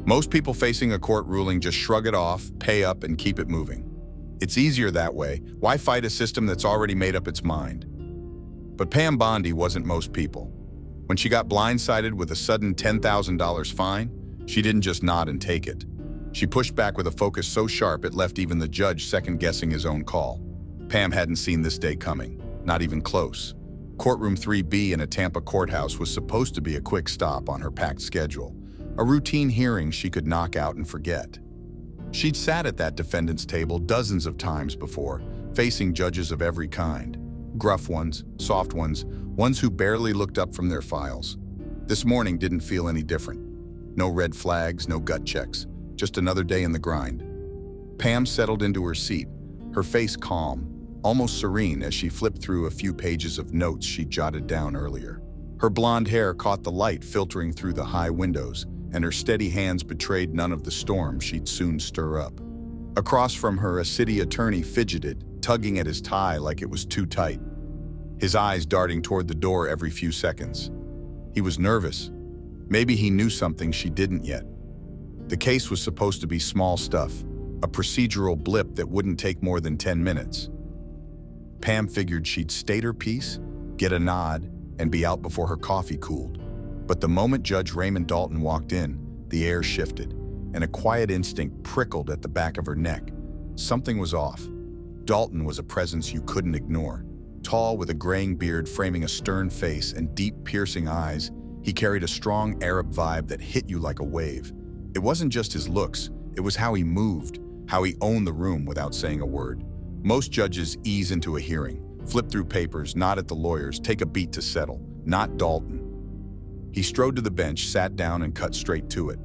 Most people facing a court ruling just shrug it off, pay up, and keep it moving. It's easier that way. Why fight a system that's already made up its mind? But Pam Bondi wasn't most people. When she got blindsided with a sudden $10,000 fine, she didn't just nod and take it. She pushed back with a focus so sharp it left even the judge second-guessing his own call. Pam hadn't seen this day coming, not even close. Courtroom 3B in a Tampa courthouse was supposed to be a quick stop on her packed schedule, a routine hearing she could knock out and forget. She'd sat at that defendant's table dozens of times before, facing judges of every kind. Gruff ones, soft ones, ones who barely looked up from their files. This morning didn't feel any different. No red flags, no gut checks, just another day in the grind. Pam settled into her seat, her face calm, almost serene as she flipped through a few pages of notes she'd jotted down earlier. Her blonde hair caught the light filtering through the high windows, and her steady hands betrayed none of the storm she'd soon stir up. Across from her, a city attorney fidgeted, tugging at his tie like it was too tight, his eyes darting toward the door every few seconds. He was nervous. Maybe he knew something she didn't yet. The case was supposed to be small stuff, a procedural blip that wouldn't take more than 10 minutes. Pam figured she'd state her piece, get a nod, and be out before her coffee cooled. But the moment Judge Raymond Dalton walked in, the air shifted, and a quiet instinct prickled at the back of her neck. Something was off. Dalton was a presence you couldn't ignore. Tall, with a graying beard framing a stern face and deep, piercing eyes, he carried a strong Arab vibe that hit you like a wave. It wasn't just his looks, it was how he moved, how he owned the room without saying a word. Most judges ease into a hearing, flip through papers, nod at the lawyers, take a beat to settle. Not Dalton. He strode to the bench, sat down, and cut straight to it.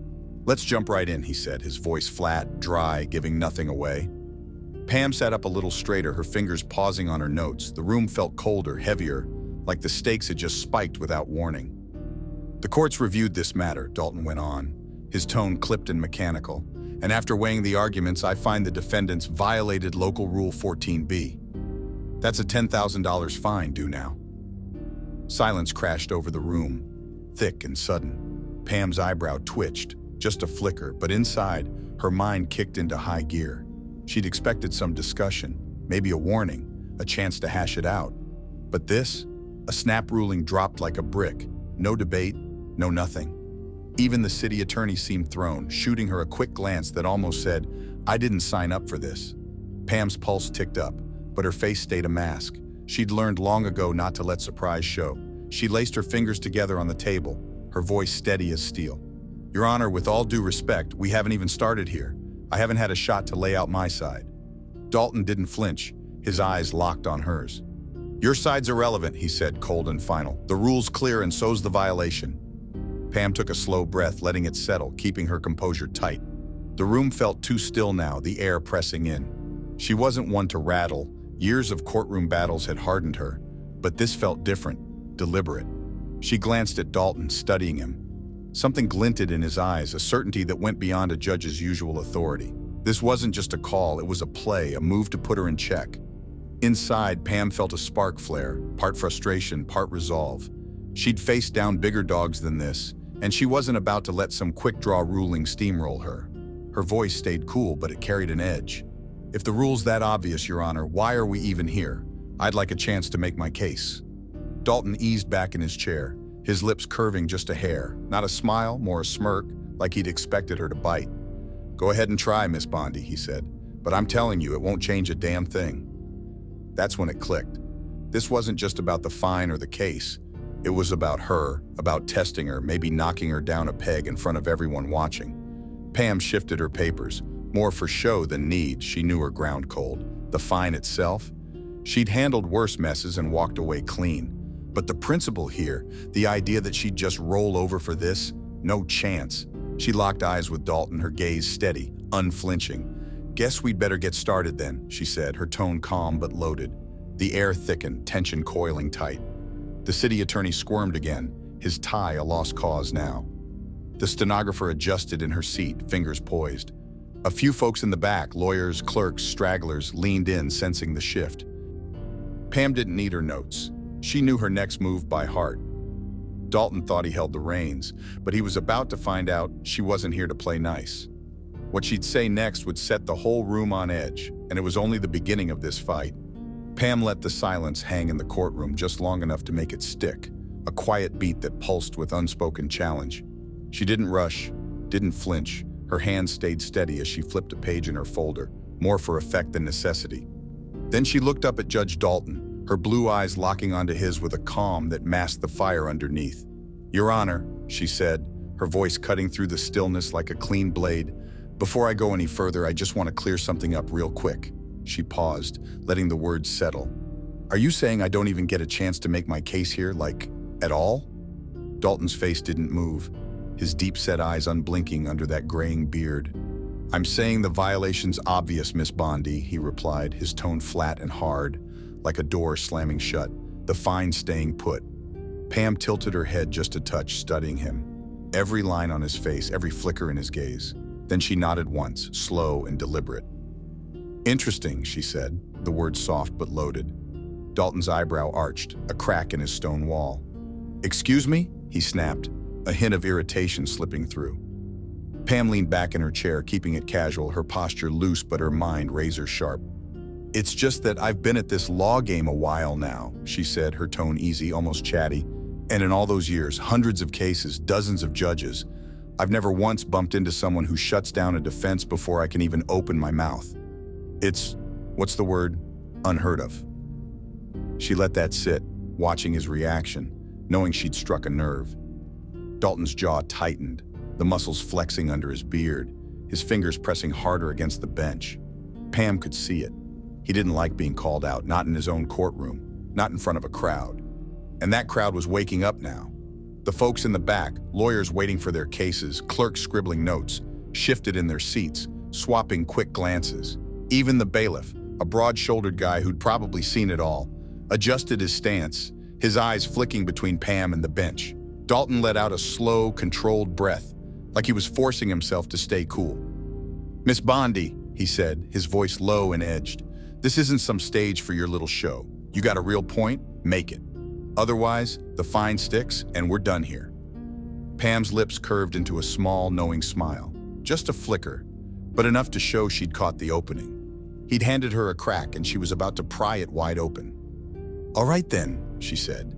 "Let's jump right in," he said, his voice flat, dry, giving nothing away. Pam sat up a little straighter, her fingers pausing on her notes. The room felt colder, heavier, like the stakes had just spiked without warning. "The court's reviewed this matter," Dalton went on, his tone clipped and mechanical. "And after weighing the arguments, I find the defendants violated Local Rule 14B. That's a $10,000 fine due now." Silence crashed over the room, thick and sudden. Pam's eyebrow twitched, just a flicker, but inside, her mind kicked into high gear. She'd expected some discussion, maybe a warning, a chance to hash it out. But this? A snap ruling dropped like a brick. No debate, no nothing. Even the city attorney seemed thrown, shooting her a quick glance that almost said, "I didn't sign up for this." Pam's pulse ticked up, but her face stayed a mask. She'd learned long ago not to let surprise show. She laced her fingers together on the table, her voice steady as steel. "Your Honor, with all due respect, we haven't even started here. I haven't had a shot to lay out my side." Dalton didn't flinch, his eyes locked on hers. "Your side's irrelevant," he said, cold and final. "The rule's clear and so's the violation." Pam took a slow breath, letting it settle, keeping her composure tight. The room felt too still now, the air pressing in. She wasn't one to rattle. Years of courtroom battles had hardened her, but this felt different, deliberate. She glanced at Dalton, studying him. Something glinted in his eyes, a certainty that went beyond a judge's usual authority. This wasn't just a call, it was a play, a move to put her in check. Inside, Pam felt a spark flare, part frustration, part resolve. She'd faced down bigger dogs than this, and she wasn't about to let some quick-draw ruling steamroll her. Her voice stayed cool, but it carried an edge. "If the rule's that obvious, Your Honor, why are we even here? I'd like a chance to make my case." Dalton eased back in his chair, his lips curving just a hair. Not a smile, more a smirk, like he'd expected her to bite. "Go ahead and try, Miss Bondi," he said, "but I'm telling you, it won't change a damn thing." That's when it clicked. This wasn't just about the fine or the case. It was about her, about testing her, maybe knocking her down a peg in front of everyone watching. Pam shifted her papers, more for show than need. She knew her ground cold. The fine itself? She'd handled worse messes and walked away clean. But the principle here, the idea that she'd just roll over for this, no chance. She locked eyes with Dalton, her gaze steady, unflinching. "Guess we'd better get started then," she said, her tone calm but loaded. The air thickened, tension coiling tight. The city attorney squirmed again, his tie a lost cause now. The stenographer adjusted in her seat, fingers poised. A few folks in the back, lawyers, clerks, stragglers, leaned in, sensing the shift. Pam didn't need her notes. She knew her next move by heart. Dalton thought he held the reins, but he was about to find out she wasn't here to play nice. What she'd say next would set the whole room on edge, and it was only the beginning of this fight. Pam let the silence hang in the courtroom just long enough to make it stick, a quiet beat that pulsed with unspoken challenge. She didn't rush, didn't flinch. Her hands stayed steady as she flipped a page in her folder, more for effect than necessity. Then she looked up at Judge Dalton, her blue eyes locking onto his with a calm that masked the fire underneath. "Your Honor," she said, her voice cutting through the stillness like a clean blade. "Before I go any further, I just want to clear something up real quick." She paused, letting the words settle. "Are you saying I don't even get a chance to make my case here, like, at all?" Dalton's face didn't move, his deep-set eyes unblinking under that graying beard. "I'm saying the violation's obvious, Miss Bondi," he replied, his tone flat and hard, like a door slamming shut, the fine staying put. Pam tilted her head just a touch, studying him, every line on his face, every flicker in his gaze. Then she nodded once, slow and deliberate. "Interesting," she said, the words soft but loaded. Dalton's eyebrow arched, a crack in his stone wall. "Excuse me?" he snapped, a hint of irritation slipping through. Pam leaned back in her chair, keeping it casual, her posture loose but her mind razor sharp. "It's just that I've been at this law game a while now," she said, her tone easy, almost chatty. "And in all those years, hundreds of cases, dozens of judges, I've never once bumped into someone who shuts down a defense before I can even open my mouth. It's, what's the word? Unheard of." She let that sit, watching his reaction, knowing she'd struck a nerve. Dalton's jaw tightened, the muscles flexing under his beard, his fingers pressing harder against the bench. Pam could see it. He didn't like being called out, not in his own courtroom, not in front of a crowd. And that crowd was waking up now. The folks in the back, lawyers waiting for their cases, clerks scribbling notes, shifted in their seats, swapping quick glances. Even the bailiff, a broad-shouldered guy who'd probably seen it all, adjusted his stance, his eyes flicking between Pam and the bench. Dalton let out a slow, controlled breath, like he was forcing himself to stay cool. "Miss Bondi," he said, his voice low and edged, "this isn't some stage for your little show. You got a real point? Make it. Otherwise, the fine sticks and we're done here." Pam's lips curved into a small, knowing smile. Just a flicker, but enough to show she'd caught the opening. He'd handed her a crack and she was about to pry it wide open. "All right then," she said,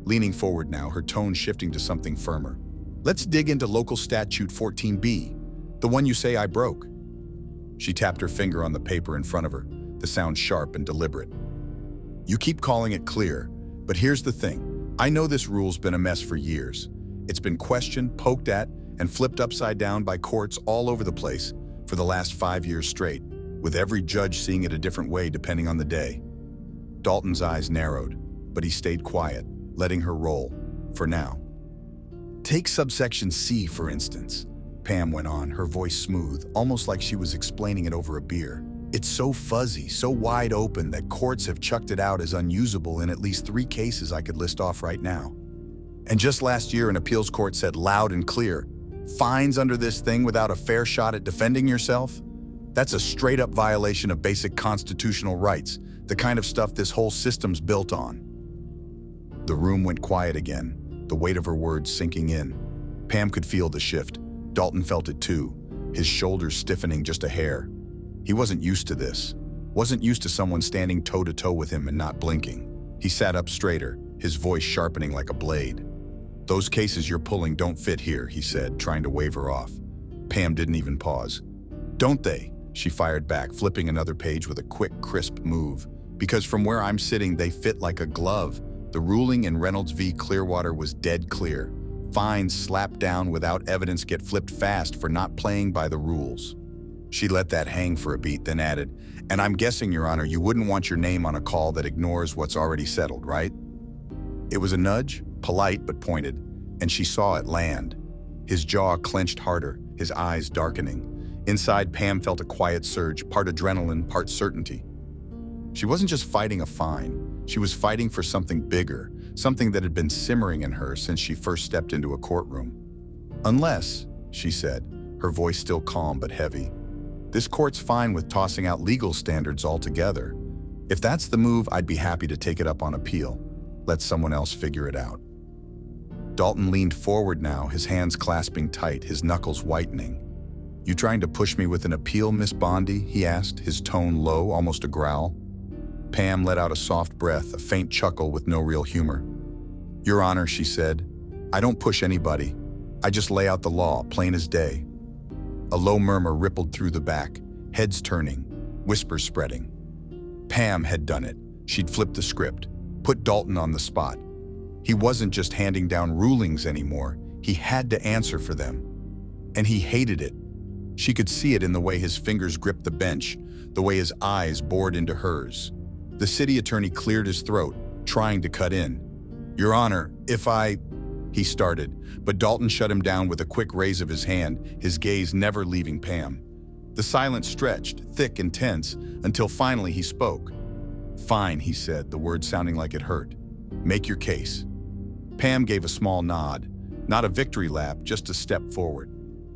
leaning forward now, her tone shifting to something firmer. "Let's dig into local statute 14B, the one you say I broke." She tapped her finger on the paper in front of her, the sound sharp and deliberate. "You keep calling it clear, but here's the thing. I know this rule's been a mess for years. It's been questioned, poked at, and flipped upside down by courts all over the place for the last 5 years straight, with every judge seeing it a different way depending on the day." Dalton's eyes narrowed, but he stayed quiet, letting her roll, for now. "Take subsection C, for instance," Pam went on, her voice smooth, almost like she was explaining it over a beer. "It's so fuzzy, so wide open that courts have chucked it out as unusable in at least 3 cases I could list off right now. And just last year, an appeals court said loud and clear, fines under this thing without a fair shot at defending yourself? That's a straight-up violation of basic constitutional rights, the kind of stuff this whole system's built on." The room went quiet again, the weight of her words sinking in. Pam could feel the shift. Dalton felt it too, his shoulders stiffening just a hair. He wasn't used to this, wasn't used to someone standing toe-to-toe with him and not blinking. He sat up straighter, his voice sharpening like a blade. "Those cases you're pulling don't fit here," he said, trying to wave her off. Pam didn't even pause. "Don't they?" she fired back, flipping another page with a quick, crisp move. "Because from where I'm sitting, they fit like a glove. The ruling in Reynolds v. Clearwater was dead clear. Fines slapped down without evidence get flipped fast for not playing by the rules." She let that hang for a beat, then added, "And I'm guessing, Your Honor, you wouldn't want your name on a call that ignores what's already settled, right?" It was a nudge, polite but pointed, and she saw it land. His jaw clenched harder, his eyes darkening. Inside, Pam felt a quiet surge, part adrenaline, part certainty. She wasn't just fighting a fine. She was fighting for something bigger, something that had been simmering in her since she first stepped into a courtroom. "Unless," she said, her voice still calm but heavy, "this court's fine with tossing out legal standards altogether. If that's the move, I'd be happy to take it up on appeal. Let someone else figure it out." Dalton leaned forward now, his hands clasping tight, his knuckles whitening. "You trying to push me with an appeal, Miss Bondi?" he asked, his tone low, almost a growl. Pam let out a soft breath, a faint chuckle with no real humor. "Your Honor," she said, "I don't push anybody. I just lay out the law, plain as day." A low murmur rippled through the back, heads turning, whispers spreading. Pam had done it. She'd flipped the script, put Dalton on the spot. He wasn't just handing down rulings anymore. He had to answer for them. And he hated it. She could see it in the way his fingers gripped the bench, the way his eyes bored into hers. The city attorney cleared his throat, trying to cut in. "Your Honor, if I..." he started, but Dalton shut him down with a quick raise of his hand, his gaze never leaving Pam. The silence stretched, thick and tense, until finally he spoke. "Fine," he said, the words sounding like it hurt. "Make your case." Pam gave a small nod, not a victory lap, just a step forward.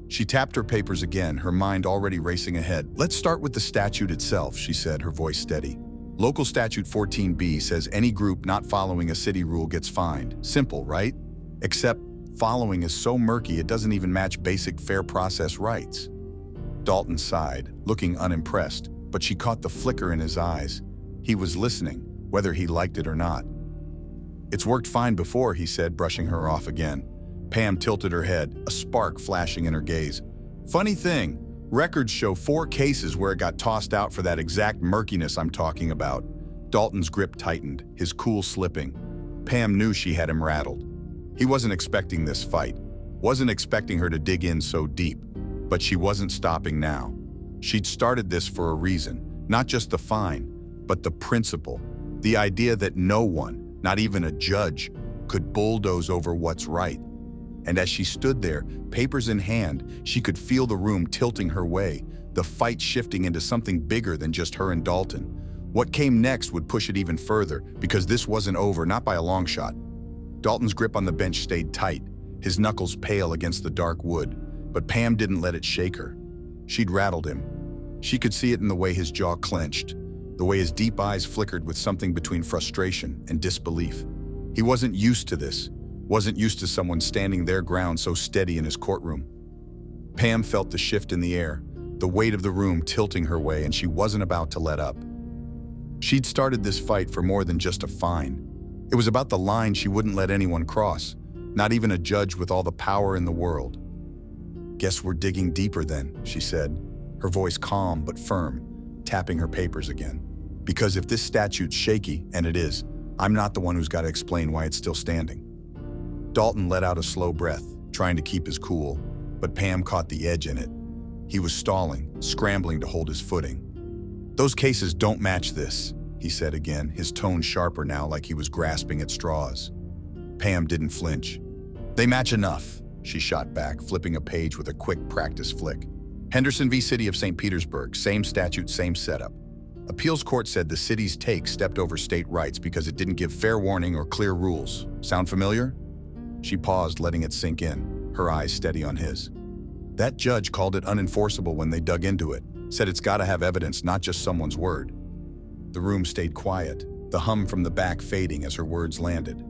She tapped her papers again, her mind already racing ahead. "Let's start with the statute itself," she said, her voice steady. "Local Statute 14B says any group not following a city rule gets fined. Simple, right? Except following is so murky it doesn't even match basic fair process rights." Dalton sighed, looking unimpressed, but she caught the flicker in his eyes. He was listening, whether he liked it or not. "It's worked fine before," he said, brushing her off again. Pam tilted her head, a spark flashing in her gaze. "Funny thing, records show 4 cases where it got tossed out for that exact murkiness I'm talking about." Dalton's grip tightened, his cool slipping. Pam knew she had him rattled. He wasn't expecting this fight, wasn't expecting her to dig in so deep, but she wasn't stopping now. She'd started this for a reason, not just the fine, but the principle, the idea that no one, not even a judge, could bulldoze over what's right. And as she stood there, papers in hand, she could feel the room tilting her way, the fight shifting into something bigger than just her and Dalton. What came next would push it even further, because this wasn't over, not by a long shot. Dalton's grip on the bench stayed tight, his knuckles pale against the dark wood, but Pam didn't let it shake her. She'd rattled him. She could see it in the way his jaw clenched, the way his deep eyes flickered with something between frustration and disbelief. He wasn't used to this, wasn't used to someone standing their ground so steady in his courtroom. Pam felt the shift in the air, the weight of the room tilting her way, and she wasn't about to let up. She'd started this fight for more than just a fine. It was about the line she wouldn't let anyone cross, not even a judge with all the power in the world. "Guess we're digging deeper then," she said, her voice calm but firm, tapping her papers again. "Because if this statute's shaky, and it is, I'm not the one who's got to explain why it's still standing." Dalton let out a slow breath, trying to keep his cool, but Pam caught the edge in it. He was stalling, scrambling to hold his footing. "Those cases don't match this," he said again, his tone sharper now, like he was grasping at straws. Pam didn't flinch. "They match enough," she shot back, flipping a page with a quick practice flick. "Henderson v. City of St. Petersburg, same statute, same setup. Appeals court said the city's take stepped over state rights because it didn't give fair warning or clear rules. Sound familiar?" She paused, letting it sink in, her eyes steady on his. "That judge called it unenforceable when they dug into it, said it's got to have evidence, not just someone's word." The room stayed quiet, the hum from the back fading as her words landed.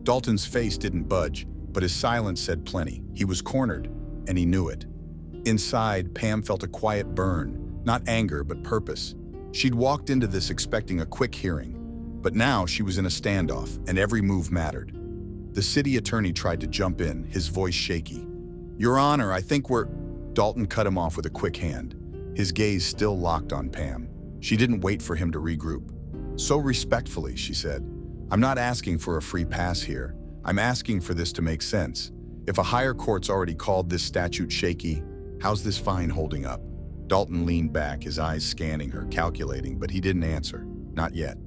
Dalton's face didn't budge, but his silence said plenty. He was cornered, and he knew it. Inside, Pam felt a quiet burn, not anger, but purpose. She'd walked into this expecting a quick hearing, but now she was in a standoff, and every move mattered. The city attorney tried to jump in, his voice shaky. "Your Honor, I think we're..." Dalton cut him off with a quick hand, his gaze still locked on Pam. She didn't wait for him to regroup. "So respectfully," she said, "I'm not asking for a free pass here. I'm asking for this to make sense. If a higher court's already called this statute shaky, how's this fine holding up?" Dalton leaned back, his eyes scanning her, calculating, but he didn't answer. Not yet.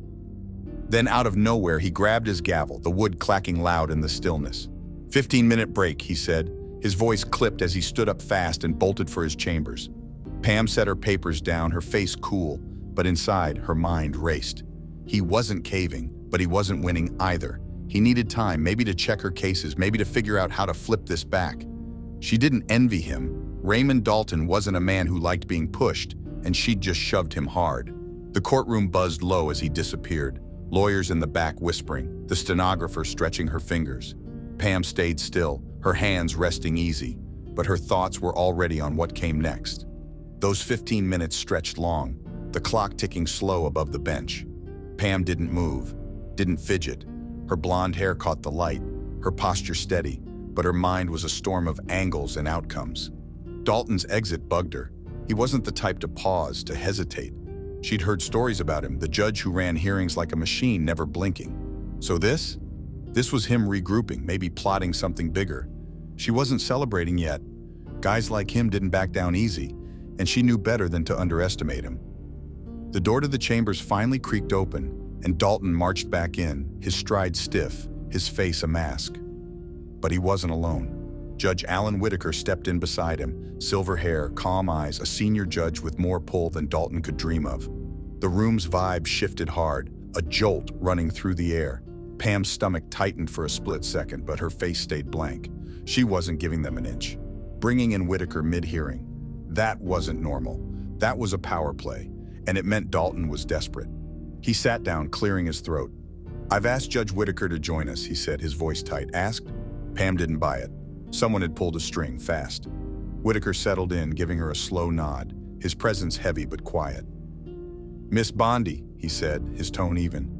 Then out of nowhere, he grabbed his gavel, the wood clacking loud in the stillness. 15-minute break, he said. His voice clipped as he stood up fast and bolted for his chambers. Pam set her papers down, her face cool, but inside, her mind raced. He wasn't caving, but he wasn't winning either. He needed time, maybe to check her cases, maybe to figure out how to flip this back. She didn't envy him. Raymond Dalton wasn't a man who liked being pushed, and she'd just shoved him hard. The courtroom buzzed low as he disappeared, lawyers in the back whispering, the stenographer stretching her fingers. Pam stayed still, her hands resting easy, but her thoughts were already on what came next. Those 15 minutes stretched long, the clock ticking slow above the bench. Pam didn't move, didn't fidget. Her blonde hair caught the light, her posture steady, but her mind was a storm of angles and outcomes. Dalton's exit bugged her. He wasn't the type to pause, to hesitate. She'd heard stories about him, the judge who ran hearings like a machine, never blinking. So this? This was him regrouping, maybe plotting something bigger. She wasn't celebrating yet. Guys like him didn't back down easy, and she knew better than to underestimate him. The door to the chambers finally creaked open, and Dalton marched back in, his stride stiff, his face a mask. But he wasn't alone. Judge Alan Whitaker stepped in beside him, silver hair, calm eyes, a senior judge with more pull than Dalton could dream of. The room's vibe shifted hard, a jolt running through the air. Pam's stomach tightened for a split second, but her face stayed blank. She wasn't giving them an inch. Bringing in Whitaker mid-hearing. That wasn't normal. That was a power play, and it meant Dalton was desperate. He sat down, clearing his throat. "I've asked Judge Whitaker to join us," he said, his voice tight. "Asked?" Pam didn't buy it. Someone had pulled a string, fast. Whitaker settled in, giving her a slow nod, his presence heavy but quiet. "Miss Bondi," he said, his tone even.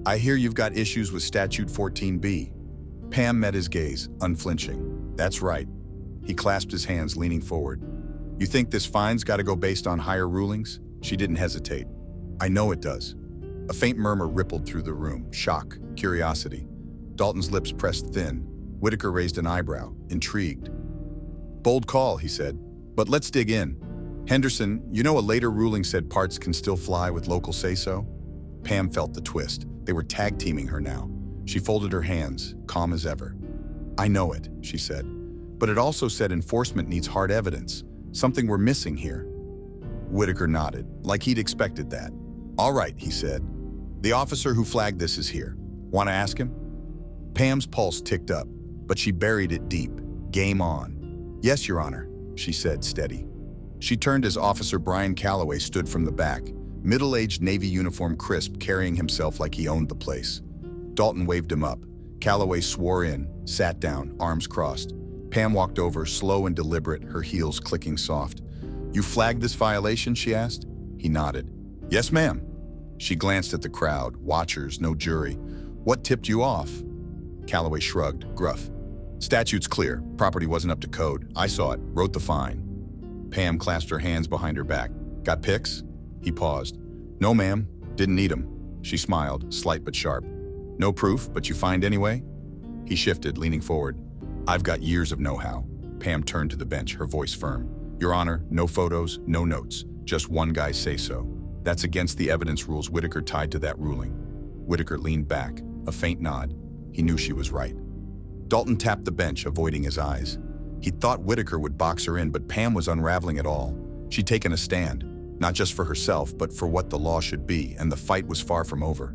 "I hear you've got issues with Statute 14B. Pam met his gaze, unflinching. "That's right." He clasped his hands, leaning forward. "You think this fine's got to go based on higher rulings?" She didn't hesitate. "I know it does." A faint murmur rippled through the room, shock, curiosity. Dalton's lips pressed thin. Whitaker raised an eyebrow, intrigued. "Bold call," he said, "but let's dig in. Henderson, you know a later ruling said parts can still fly with local say-so?" Pam felt the twist. They were tag-teaming her now. She folded her hands, calm as ever. "I know it," she said, "but it also said enforcement needs hard evidence, something we're missing here." Whitaker nodded, like he'd expected that. "All right," he said. "The officer who flagged this is here. Want to ask him?" Pam's pulse ticked up, but she buried it deep. Game on. "Yes, Your Honor," she said, steady. She turned as Officer Brian Calloway stood from the back, middle-aged Navy uniform crisp, carrying himself like he owned the place. Dalton waved him up. Calloway swore in, sat down, arms crossed. Pam walked over, slow and deliberate, her heels clicking soft. "You flagged this violation?" she asked. He nodded. "Yes, ma'am." She glanced at the crowd, watchers, no jury. "What tipped you off?" Calloway shrugged, gruff. "Statute's clear. Property wasn't up to code. I saw it, wrote the fine." Pam clasped her hands behind her back. "Got pics?" He paused. "No, ma'am. Didn't need 'em." She smiled, slight but sharp. "No proof, but you find anyway?" He shifted, leaning forward. "I've got years of know-how." Pam turned to the bench, her voice firm. "Your Honor, no photos, no notes. Just one guy say so. That's against the evidence rules Whitaker tied to that ruling." Whitaker leaned back, a faint nod. He knew she was right. Dalton tapped the bench, avoiding his eyes. He'd thought Whitaker would box her in, but Pam was unraveling it all. She'd taken a stand, not just for herself, but for what the law should be, and the fight was far from over.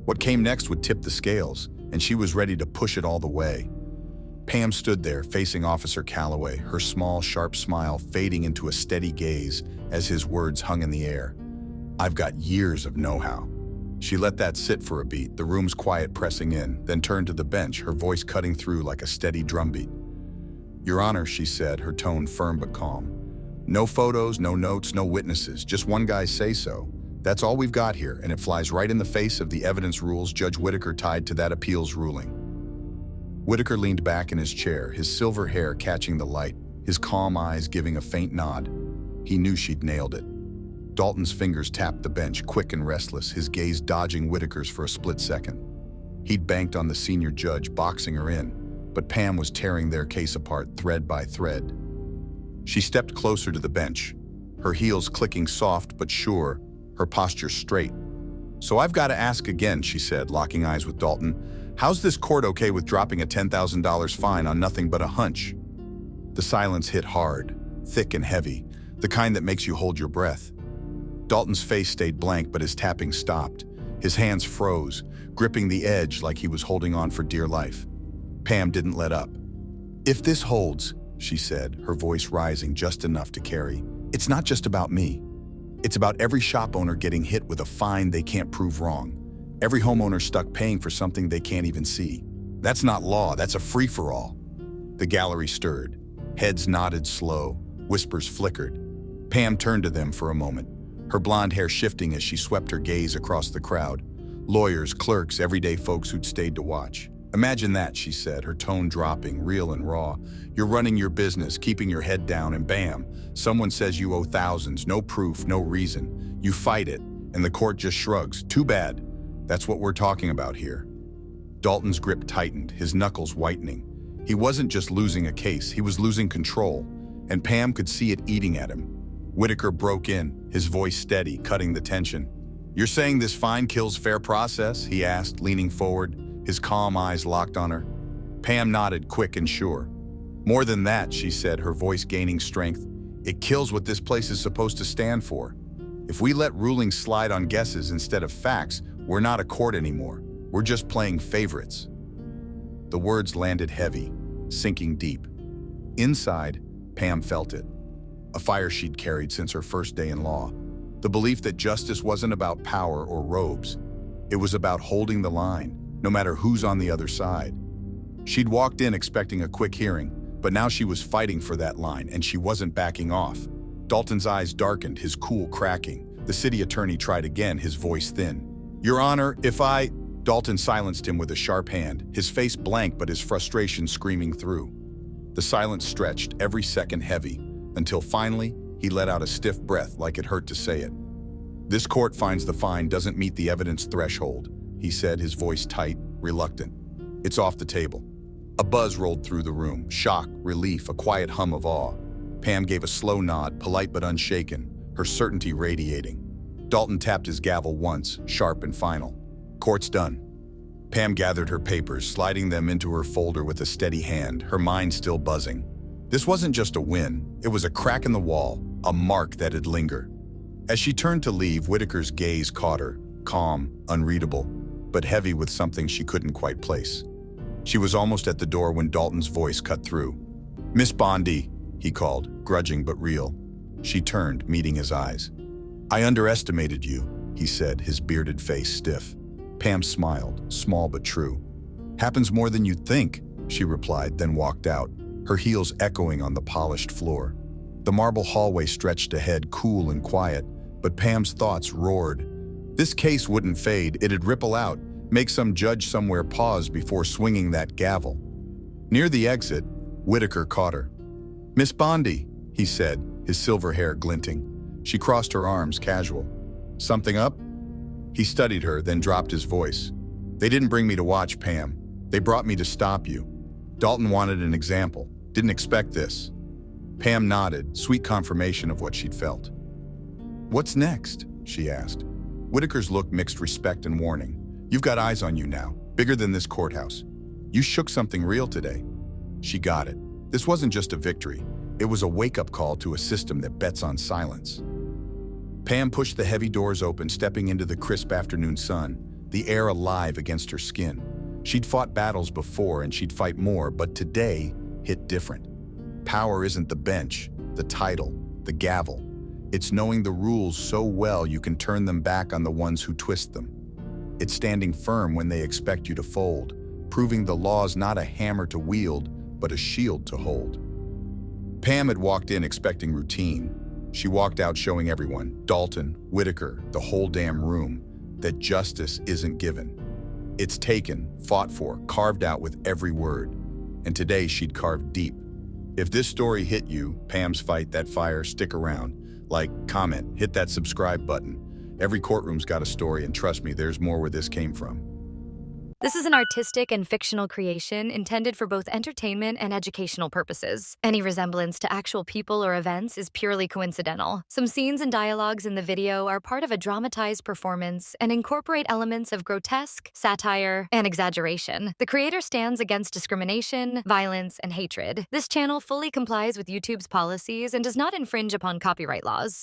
What came next would tip the scales, and she was ready to push it all the way. Pam stood there, facing Officer Calloway, her small, sharp smile fading into a steady gaze as his words hung in the air. "I've got years of know-how." She let that sit for a beat, the room's quiet pressing in, then turned to the bench, her voice cutting through like a steady drumbeat. "Your Honor," she said, her tone firm but calm. "No photos, no notes, no witnesses, just one guy's say-so. That's all we've got here, and it flies right in the face of the evidence rules Judge Whitaker tied to that appeals ruling." Whitaker leaned back in his chair, his silver hair catching the light, his calm eyes giving a faint nod. He knew she'd nailed it. Dalton's fingers tapped the bench, quick and restless, his gaze dodging Whitaker's for a split second. He'd banked on the senior judge, boxing her in, but Pam was tearing their case apart thread by thread. She stepped closer to the bench, her heels clicking soft but sure, her posture straight. "So I've got to ask again," she said, locking eyes with Dalton. "How's this court okay with dropping a $10,000 fine on nothing but a hunch?" The silence hit hard, thick and heavy, the kind that makes you hold your breath. Dalton's face stayed blank, but his tapping stopped. His hands froze, gripping the edge like he was holding on for dear life. Pam didn't let up. "If this holds," she said, her voice rising just enough to carry, "it's not just about me. It's about every shop owner getting hit with a fine they can't prove wrong. Every homeowner stuck paying for something they can't even see. That's not law, that's a free-for-all. The gallery stirred. Heads nodded slow, whispers flickered. Pam turned to them for a moment, her blonde hair shifting as she swept her gaze across the crowd. Lawyers, clerks, everyday folks who'd stayed to watch. Imagine that, she said, her tone dropping, real and raw. You're running your business, keeping your head down, and bam, someone says you owe thousands, no proof, no reason. You fight it, and the court just shrugs. Too bad. That's what we're talking about here. Dalton's grip tightened, his knuckles whitening. He wasn't just losing a case, he was losing control, and Pam could see it eating at him. Whitaker broke in, his voice steady, cutting the tension. You're saying this fine kills fair process? He asked, leaning forward, his calm eyes locked on her. Pam nodded, quick and sure. More than that, she said, her voice gaining strength. It kills what this place is supposed to stand for. If we let rulings slide on guesses instead of facts, we're not a court anymore. We're just playing favorites. The words landed heavy, sinking deep. Inside, Pam felt it. A fire she'd carried since her first day in law. The belief that justice wasn't about power or robes. It was about holding the line, no matter who's on the other side. She'd walked in expecting a quick hearing, but now she was fighting for that line, and she wasn't backing off. Dalton's eyes darkened, his cool cracking. The city attorney tried again, his voice thin. Your Honor, if I... Dalton silenced him with a sharp hand, his face blank but his frustration screaming through. The silence stretched, every second heavy, until finally, he let out a stiff breath like it hurt to say it. This court finds the fine doesn't meet the evidence threshold, he said, his voice tight, reluctant. It's off the table. A buzz rolled through the room, shock, relief, a quiet hum of awe. Pam gave a slow nod, polite but unshaken, her certainty radiating. Dalton tapped his gavel once, sharp and final. Court's done. Pam gathered her papers, sliding them into her folder with a steady hand, her mind still buzzing. This wasn't just a win, it was a crack in the wall, a mark that'd linger. As she turned to leave, Whitaker's gaze caught her, calm, unreadable, but heavy with something she couldn't quite place. She was almost at the door when Dalton's voice cut through. Miss Bondi, he called, grudging but real. She turned, meeting his eyes. I underestimated you, he said, his bearded face stiff. Pam smiled, small but true. Happens more than you'd think, she replied, then walked out, her heels echoing on the polished floor. The marble hallway stretched ahead, cool and quiet, but Pam's thoughts roared. This case wouldn't fade, it'd ripple out, make some judge somewhere pause before swinging that gavel. Near the exit, Whitaker caught her. Miss Bondi, he said, his silver hair glinting. She crossed her arms, casual. Something up? He studied her, then dropped his voice. They didn't bring me to watch, Pam. They brought me to stop you. Dalton wanted an example. Didn't expect this. Pam nodded, sweet confirmation of what she'd felt. What's next? She asked. Whitaker's look mixed respect and warning. You've got eyes on you now, bigger than this courthouse. You shook something real today. She got it. This wasn't just a victory. It was a wake-up call to a system that bets on silence. Pam pushed the heavy doors open, stepping into the crisp afternoon sun, the air alive against her skin. She'd fought battles before and she'd fight more, but today hit different. Power isn't the bench, the title, the gavel. It's knowing the rules so well you can turn them back on the ones who twist them. It's standing firm when they expect you to fold, proving the law's not a hammer to wield, but a shield to hold. Pam had walked in expecting routine. She walked out showing everyone, Dalton, Whitaker, the whole damn room, that justice isn't given. It's taken, fought for, carved out with every word. And today she'd carved deep. If this story hit you, Pam's fight, that fire, stick around. Like, comment, hit that subscribe button. Every courtroom's got a story, and trust me, there's more where this came from. This is an artistic and fictional creation intended for both entertainment and educational purposes. Any resemblance to actual people or events is purely coincidental. Some scenes and dialogues in the video are part of a dramatized performance and incorporate elements of grotesque, satire, and exaggeration. The creator stands against discrimination, violence, and hatred. This channel fully complies with YouTube's policies and does not infringe upon copyright laws.